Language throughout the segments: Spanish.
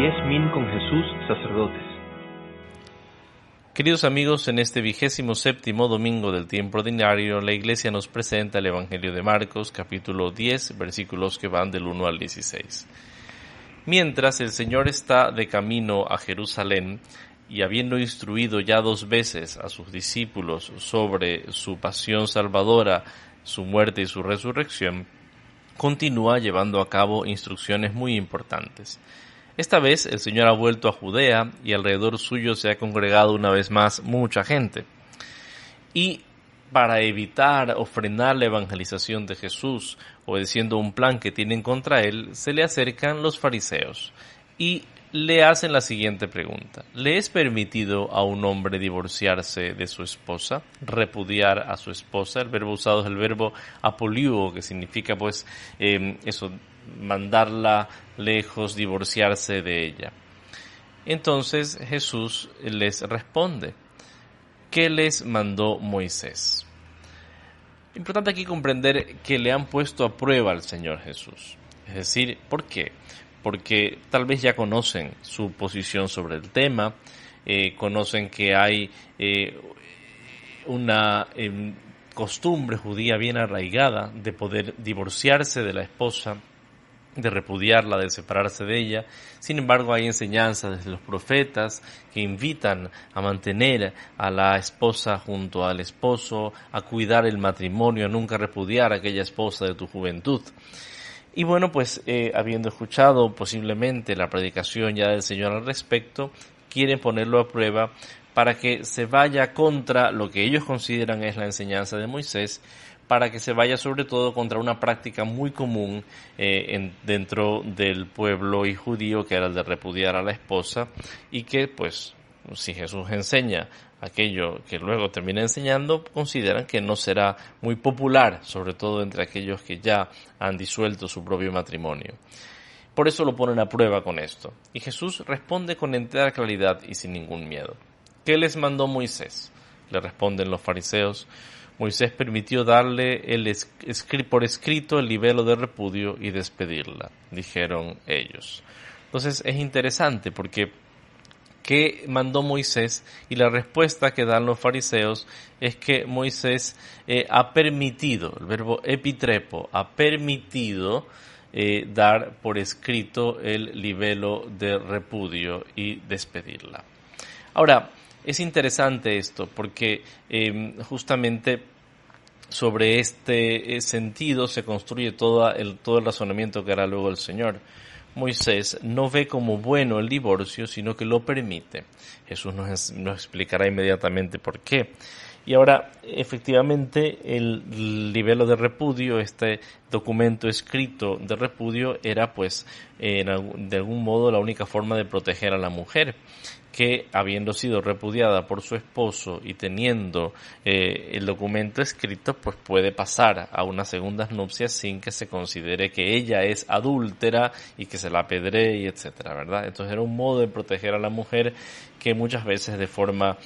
10 Min con Jesús, sacerdotes. Queridos amigos, en este 27º domingo del tiempo ordinario, la Iglesia nos presenta el Evangelio de Marcos, capítulo 10, versículos que van del 1 al 16. Mientras el Señor está de camino a Jerusalén, y habiendo instruido ya 2 veces a sus discípulos sobre su pasión salvadora, su muerte y su resurrección, continúa llevando a cabo instrucciones muy importantes. Esta vez el Señor ha vuelto a Judea y alrededor suyo se ha congregado una vez más mucha gente. Y para evitar o frenar la evangelización de Jesús, obedeciendo un plan que tienen contra él, se le acercan los fariseos y le hacen la siguiente pregunta: ¿le es permitido a un hombre divorciarse de su esposa, repudiar a su esposa? El verbo usado es el verbo apoliuo, que significa mandarla lejos, divorciarse de ella. Entonces Jesús les responde: ¿qué les mandó Moisés? Importante aquí comprender que le han puesto a prueba al Señor Jesús. Es decir, ¿por qué? Porque tal vez ya conocen su posición sobre el tema, conocen que hay una costumbre judía bien arraigada de poder divorciarse de la esposa, de repudiarla, de separarse de ella. Sin embargo, hay enseñanzas desde los profetas que invitan a mantener a la esposa junto al esposo, a cuidar el matrimonio, a nunca repudiar a aquella esposa de tu juventud. Y bueno, pues habiendo escuchado posiblemente la predicación ya del Señor al respecto, quieren ponerlo a prueba para que se vaya contra lo que ellos consideran es la enseñanza de Moisés, para que se vaya sobre todo contra una práctica muy común dentro del pueblo y judío, que era el de repudiar a la esposa, y que pues si Jesús enseña aquello que luego termina enseñando, consideran que no será muy popular, sobre todo entre aquellos que ya han disuelto su propio matrimonio. Por eso lo ponen a prueba con esto. Y Jesús responde con entera claridad y sin ningún miedo. ¿Qué les mandó Moisés? Le responden los fariseos. Moisés permitió darle por escrito el libelo de repudio y despedirla, dijeron ellos. Entonces es interesante porque ¿qué mandó Moisés? Y la respuesta que dan los fariseos es que Moisés ha permitido, el verbo epitrepo, ha permitido dar por escrito el libelo de repudio y despedirla. Ahora, es interesante esto porque justamente sobre este sentido se construye todo el razonamiento que hará luego el Señor. Moisés no ve como bueno el divorcio, sino que lo permite. Jesús nos explicará inmediatamente por qué. Y ahora, efectivamente, el libelo de repudio, este documento escrito de repudio, era pues de algún modo la única forma de proteger a la mujer, que habiendo sido repudiada por su esposo y teniendo el documento escrito, pues puede pasar a unas segundas nupcias sin que se considere que ella es adúltera y que se la apedree, etcétera, ¿verdad? Entonces era un modo de proteger a la mujer que muchas veces de forma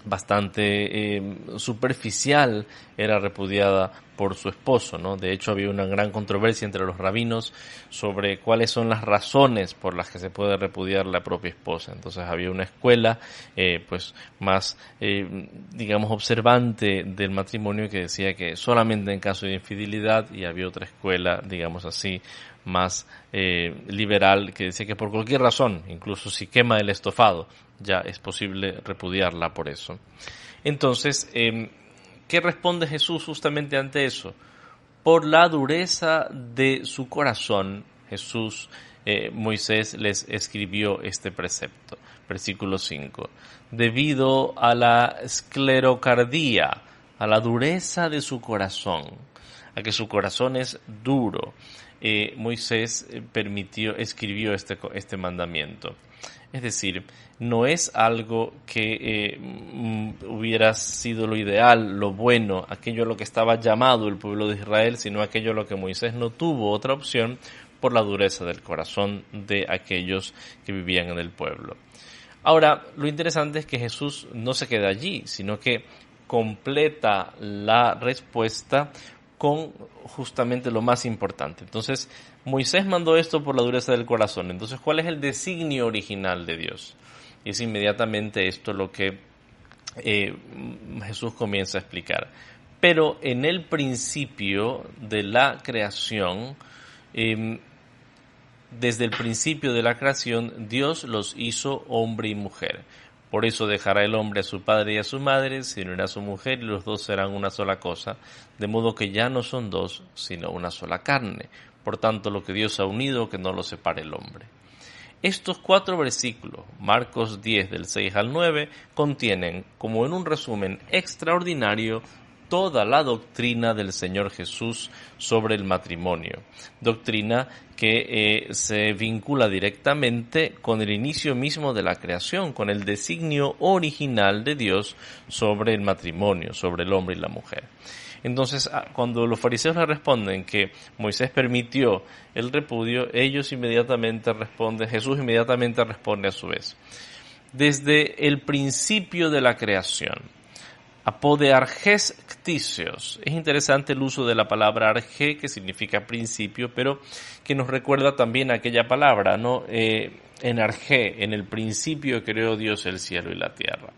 bastante superficial era repudiada por su esposo, ¿no? De hecho, había una gran controversia entre los rabinos sobre cuáles son las razones por las que se puede repudiar la propia esposa. Entonces había una escuela más digamos observante del matrimonio que decía que solamente en caso de infidelidad, y había otra escuela, digamos así, más liberal, que decía que por cualquier razón, incluso si quema el estofado, ya es posible repudiarla por eso. Entonces, ¿qué responde Jesús justamente ante eso? Por la dureza de su corazón, Moisés les escribió este precepto. Versículo 5. Debido a la esclerocardía, a la dureza de su corazón, a que su corazón es duro, Moisés escribió este mandamiento. Es decir, no es algo que hubiera sido lo ideal, lo bueno, aquello a lo que estaba llamado el pueblo de Israel, sino aquello a lo que Moisés no tuvo otra opción por la dureza del corazón de aquellos que vivían en el pueblo. Ahora, lo interesante es que Jesús no se queda allí, sino que completa la respuesta con justamente lo más importante. Entonces, Moisés mandó esto por la dureza del corazón. Entonces, ¿cuál es el designio original de Dios? Y es inmediatamente esto lo que Jesús comienza a explicar. Pero en el principio de la creación, desde el principio de la creación, Dios los hizo hombre y mujer. Por eso dejará el hombre a su padre y a su madre, se unirá a su mujer y los dos serán una sola cosa, de modo que ya no son dos, sino una sola carne. Por tanto, lo que Dios ha unido, que no lo separe el hombre. Estos 4 versículos, Marcos 10 del 6 al 9, contienen, como en un resumen extraordinario, toda la doctrina del Señor Jesús sobre el matrimonio. Doctrina que se vincula directamente con el inicio mismo de la creación, con el designio original de Dios sobre el matrimonio, sobre el hombre y la mujer. Entonces, cuando los fariseos le responden que Moisés permitió el repudio, Jesús inmediatamente responde a su vez. Desde el principio de la creación, apodearges κτίσεως. Es interesante el uso de la palabra arge, que significa principio, pero que nos recuerda también aquella palabra, ¿no? En arge, en el principio creó Dios el cielo y la tierra.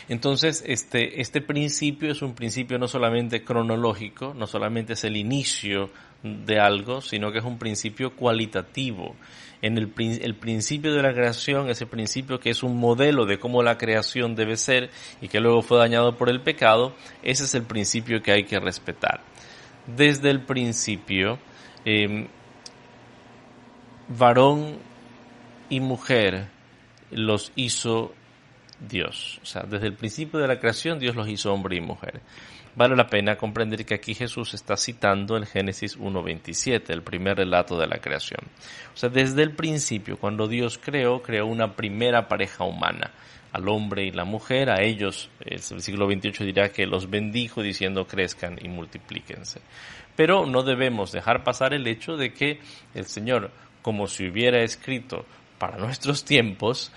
Entonces, este principio es un principio no solamente cronológico, no solamente es el inicio de algo, sino que es un principio cualitativo. En el principio de la creación, ese principio que es un modelo de cómo la creación debe ser y que luego fue dañado por el pecado, ese es el principio que hay que respetar. Desde el principio, varón y mujer los hizo Dios. O sea, desde el principio de la creación Dios los hizo hombre y mujer. Vale la pena comprender que aquí Jesús está citando el Génesis 1:27, el primer relato de la creación. O sea, desde el principio, cuando Dios creó una primera pareja humana, al hombre y la mujer. A ellos, el versículo 28 dirá que los bendijo diciendo crezcan y multiplíquense. Pero no debemos dejar pasar el hecho de que el Señor, como si hubiera escrito para nuestros tiempos,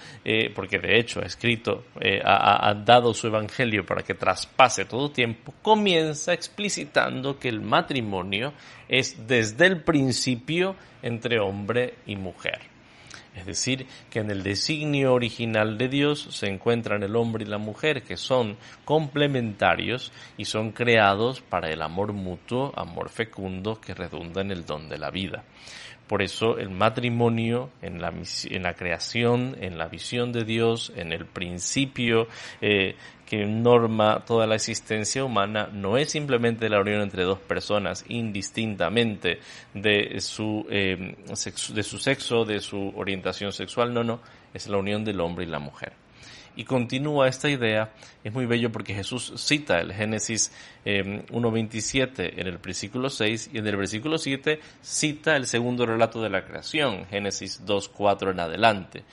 porque de hecho ha escrito, ha dado su evangelio para que traspase todo tiempo, comienza explicitando que el matrimonio es desde el principio entre hombre y mujer. Es decir, que en el designio original de Dios se encuentran el hombre y la mujer, que son complementarios y son creados para el amor mutuo, amor fecundo, que redunda en el don de la vida. Por eso el matrimonio en la creación, en la visión de Dios, en el principio que norma toda la existencia humana, no es simplemente la unión entre dos personas indistintamente de su sexo, de su orientación sexual, no, es la unión del hombre y la mujer. Y continúa esta idea, es muy bello porque Jesús cita el Génesis 1:27 en el versículo 6 y en el versículo 7 cita el segundo relato de la creación, Génesis 2:4 en adelante.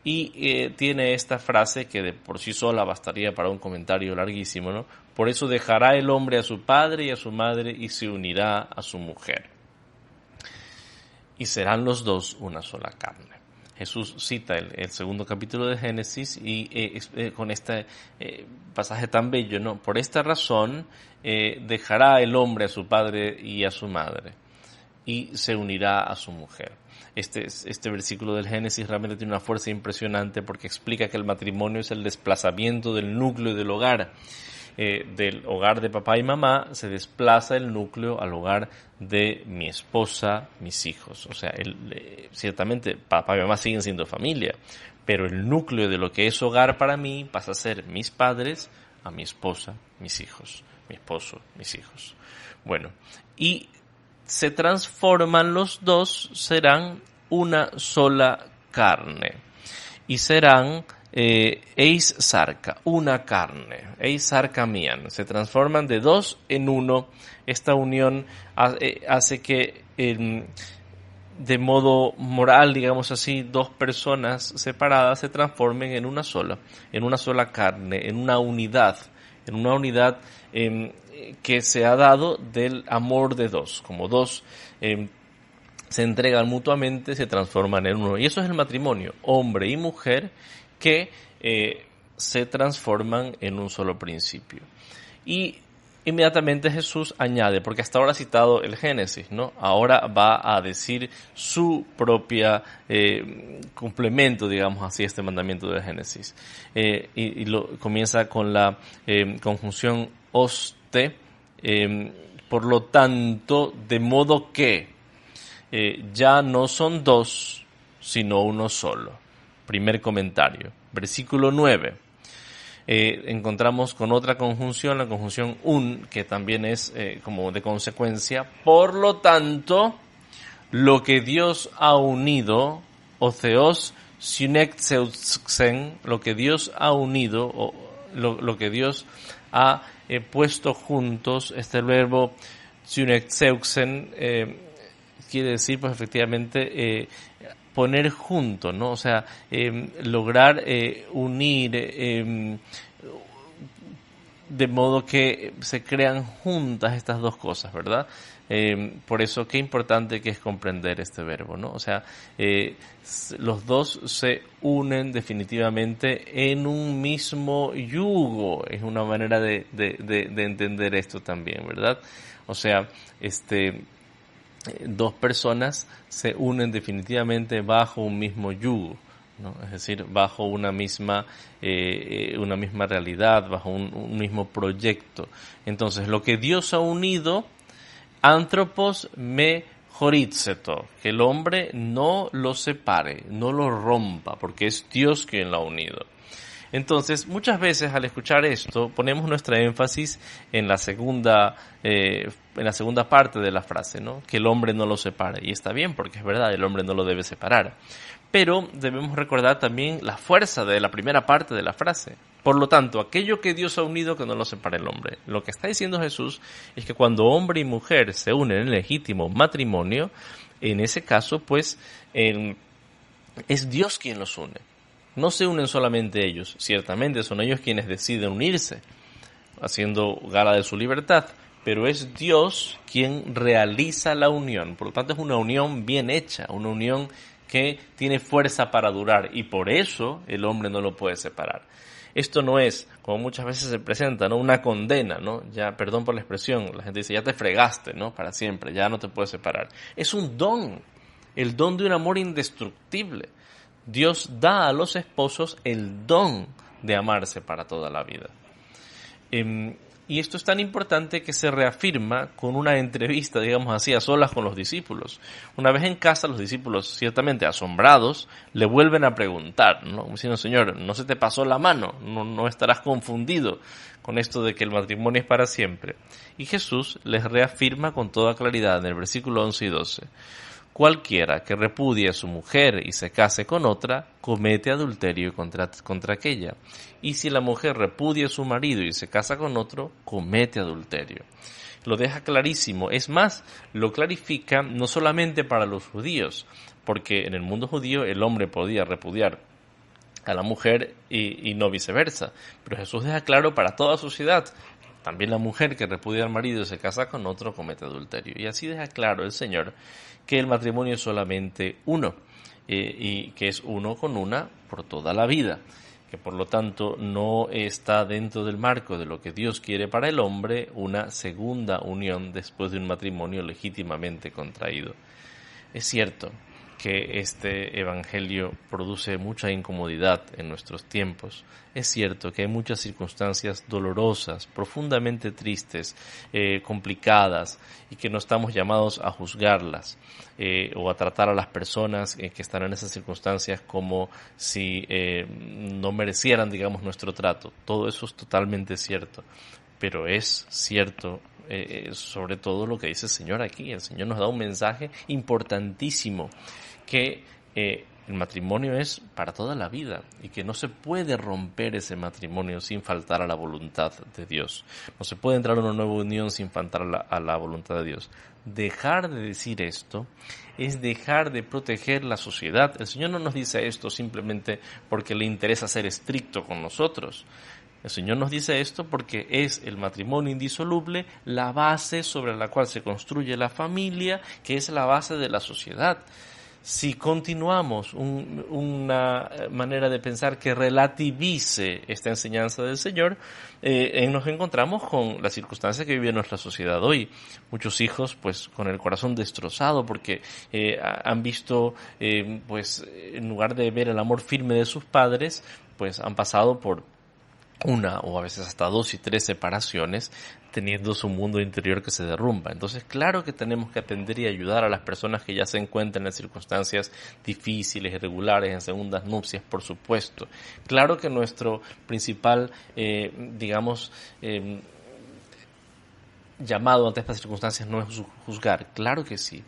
Y tiene esta frase que de por sí sola bastaría para un comentario larguísimo, ¿no? Por eso dejará el hombre a su padre y a su madre y se unirá a su mujer. Y serán los dos una sola carne. Jesús cita el segundo capítulo de Génesis y con este pasaje tan bello, ¿no? Por esta razón dejará el hombre a su padre y a su madre y se unirá a su mujer. Este versículo del Génesis realmente tiene una fuerza impresionante porque explica que el matrimonio es el desplazamiento del núcleo del hogar. Del hogar de papá y mamá se desplaza el núcleo al hogar de mi esposa, mis hijos. O sea, ciertamente papá y mamá siguen siendo familia, pero el núcleo de lo que es hogar para mí pasa a ser mis padres, a mi esposa, mis hijos, mi esposo, mis hijos. Bueno, y se transforman los dos, serán una sola carne y serán eis sarca, una carne, eis sarca mian, se transforman de dos en uno. Esta unión hace que de modo moral, digamos así, dos personas separadas se transformen en una sola carne, en una unidad que se ha dado del amor de dos, como dos se entregan mutuamente, se transforman en uno. Y eso es el matrimonio, hombre y mujer, que se transforman en un solo principio. Y inmediatamente Jesús añade, porque hasta ahora ha citado el Génesis, ¿no? Ahora va a decir su propia complemento, digamos así, este mandamiento del Génesis. Comienza con la conjunción oste, por lo tanto, de modo que ya no son dos, sino uno solo. Primer comentario. Versículo 9. Encontramos con otra conjunción, la conjunción un, que también es como de consecuencia. Por lo tanto, lo que Dios ha unido, o theos synekzeuxen, lo que Dios ha unido, o lo que Dios ha puesto juntos, este verbo synekzeuxen quiere decir, pues efectivamente, poner junto, ¿no? O sea, lograr unir de modo que se crean juntas estas dos cosas, ¿verdad? Por eso qué importante que es comprender este verbo, ¿no? O sea, los dos se unen definitivamente en un mismo yugo. Es una manera de entender esto también, ¿verdad? O sea, dos personas se unen definitivamente bajo un mismo yugo, ¿no? Es decir, bajo una misma realidad, bajo un mismo proyecto. Entonces, lo que Dios ha unido, anthropos me horitzeto, que el hombre no lo separe, no lo rompa, porque es Dios quien lo ha unido. Entonces, muchas veces al escuchar esto, ponemos nuestra énfasis en la segunda parte de la frase, ¿no? Que el hombre no lo separe. Y está bien, porque es verdad, el hombre no lo debe separar. Pero debemos recordar también la fuerza de la primera parte de la frase. Por lo tanto, aquello que Dios ha unido, que no lo separe el hombre. Lo que está diciendo Jesús es que cuando hombre y mujer se unen en legítimo matrimonio, en ese caso, pues, es Dios quien los une. No se unen solamente ellos, ciertamente son ellos quienes deciden unirse, haciendo gala de su libertad, pero es Dios quien realiza la unión. Por lo tanto, es una unión bien hecha, una unión que tiene fuerza para durar, y por eso el hombre no lo puede separar. Esto no es, como muchas veces se presenta, ¿no?, una condena, ¿no? Ya, perdón por la expresión, la gente dice, ya te fregaste, ¿no?, para siempre, ya no te puedes separar. Es un don, el don de un amor indestructible. Dios da a los esposos el don de amarse para toda la vida. Y esto es tan importante que se reafirma con una entrevista, digamos así, a solas con los discípulos. Una vez en casa, los discípulos, ciertamente asombrados, le vuelven a preguntar, ¿no? Diciendo, Señor, ¿no se te pasó la mano? ¿No estarás confundido con esto de que el matrimonio es para siempre? Y Jesús les reafirma con toda claridad en el versículo 11 y 12. Cualquiera que repudie a su mujer y se case con otra, comete adulterio contra aquella. Y si la mujer repudia a su marido y se casa con otro, comete adulterio. Lo deja clarísimo. Es más, lo clarifica no solamente para los judíos, porque en el mundo judío el hombre podía repudiar a la mujer y no viceversa. Pero Jesús deja claro para toda sociedad. También la mujer que repudia al marido y se casa con otro comete adulterio. Y así deja claro el Señor que el matrimonio es solamente uno, y que es uno con una por toda la vida, que por lo tanto no está dentro del marco de lo que Dios quiere para el hombre una segunda unión después de un matrimonio legítimamente contraído. Es cierto que este evangelio produce mucha incomodidad en nuestros tiempos. Es cierto que hay muchas circunstancias dolorosas, profundamente tristes, complicadas, y que no estamos llamados a juzgarlas o a tratar a las personas que están en esas circunstancias como si no merecieran, digamos, nuestro trato. Todo eso es totalmente cierto, pero es cierto sobre todo lo que dice el Señor aquí. El Señor nos da un mensaje importantísimo, que el matrimonio es para toda la vida y que no se puede romper ese matrimonio sin faltar a la voluntad de Dios. No se puede entrar en una nueva unión sin faltar a la voluntad de Dios. Dejar de decir esto es dejar de proteger la sociedad. El Señor no nos dice esto simplemente porque le interesa ser estricto con nosotros. El Señor nos dice esto porque es el matrimonio indisoluble la base sobre la cual se construye la familia, que es la base de la sociedad. si continuamos una manera de pensar que relativice esta enseñanza del Señor, nos encontramos con la circunstancia que vive nuestra sociedad hoy. Muchos hijos, pues, con el corazón destrozado porque han visto, pues, en lugar de ver el amor firme de sus padres, pues, han pasado por una o a veces hasta 2 y 3 separaciones, teniendo su mundo interior que se derrumba. Entonces, claro que tenemos que atender y ayudar a las personas que ya se encuentran en circunstancias difíciles, irregulares, en segundas nupcias, por supuesto. Claro que nuestro principal, llamado ante estas circunstancias no es juzgar, claro que sí.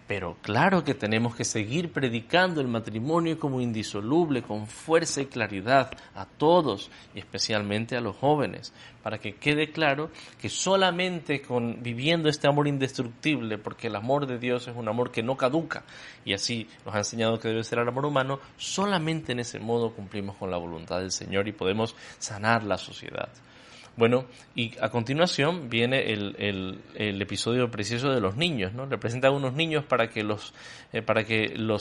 Pero claro que tenemos que seguir predicando el matrimonio como indisoluble, con fuerza y claridad a todos y especialmente a los jóvenes, para que quede claro que solamente viviendo este amor indestructible, porque el amor de Dios es un amor que no caduca, y así nos ha enseñado que debe ser el amor humano, solamente en ese modo cumplimos con la voluntad del Señor y podemos sanar la sociedad. Bueno, y a continuación viene el episodio precioso de los niños, ¿no? Le presentan a unos niños para que los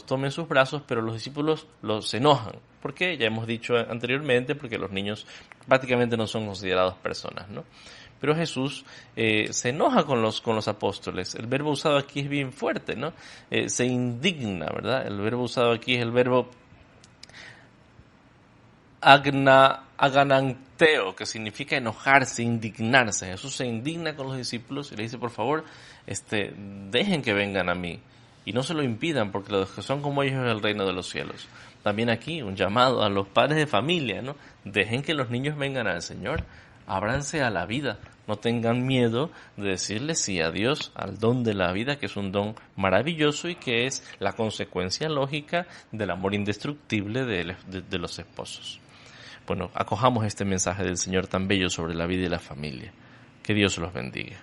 tomen en sus brazos, pero los discípulos los enojan. ¿Por qué? Ya hemos dicho anteriormente, porque los niños prácticamente no son considerados personas, ¿no? Pero Jesús se enoja con los apóstoles. El verbo usado aquí es bien fuerte, ¿no? Se indigna, ¿verdad? El verbo usado aquí es el verbo agananteo, que significa enojarse, indignarse. Jesús se indigna con los discípulos y le dice, por favor, dejen que vengan a mí y no se lo impidan, porque los que son como ellos es el reino de los cielos. También aquí un llamado a los padres de familia, ¿no? Dejen que los niños vengan al Señor, ábranse a la vida, no tengan miedo de decirle sí a Dios, al don de la vida, que es un don maravilloso y que es la consecuencia lógica del amor indestructible de los esposos. Bueno, acojamos este mensaje del Señor tan bello sobre la vida y la familia. Que Dios los bendiga.